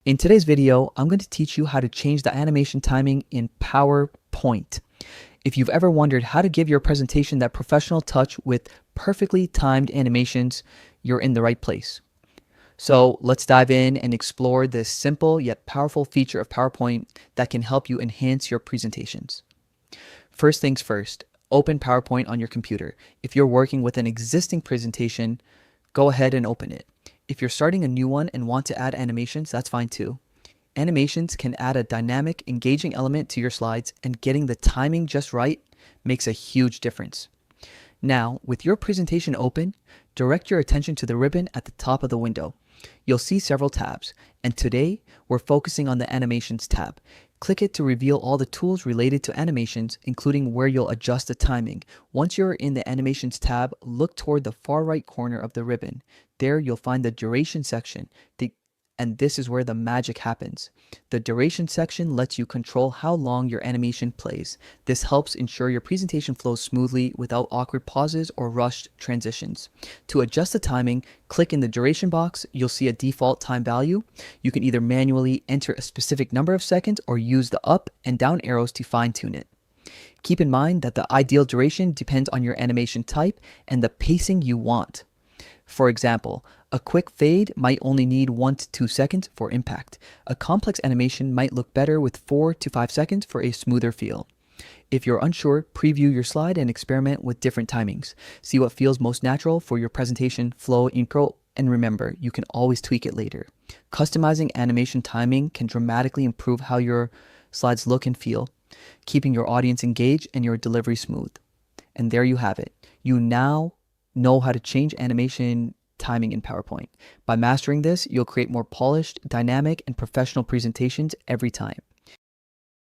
In today's video, I'm going to teach you how to change the animation timing in PowerPoint. If you've ever wondered how to give your presentation that professional touch with perfectly timed animations, you're in the right place. So let's dive in and explore this simple yet powerful feature of PowerPoint that can help you enhance your presentations. First things first, open PowerPoint on your computer. If you're working with an existing presentation, go ahead and open it. If you're starting a new one and want to add animations, that's fine too. Animations can add a dynamic, engaging element to your slides, and getting the timing just right makes a huge difference. Now, with your presentation open, direct your attention to the ribbon at the top of the window. You'll see several tabs, and today we're focusing on the Animations tab. Click it to reveal all the tools related to animations, including where you'll adjust the timing. Once you're in the Animations tab, look toward the far right corner of the ribbon. There you'll find the Duration section, and this is where the magic happens. The Duration section lets you control how long your animation plays. This helps ensure your presentation flows smoothly without awkward pauses or rushed transitions. To adjust the timing, click in the Duration box. You'll see a default time value. You can either manually enter a specific number of seconds or use the up and down arrows to fine-tune it. Keep in mind that the ideal duration depends on your animation type and the pacing you want. For example, a quick fade might only need 1 to 2 seconds for impact. A complex animation might look better with 4 to 5 seconds for a smoother feel. If you're unsure, preview your slide and experiment with different timings. See what feels most natural for your presentation, flow, intro, and remember, you can always tweak it later. Customizing animation timing can dramatically improve how your slides look and feel, keeping your audience engaged and your delivery smooth. And there you have it. You now know how to change animation timing in PowerPoint. By mastering this, you'll create more polished, dynamic, and professional presentations every time.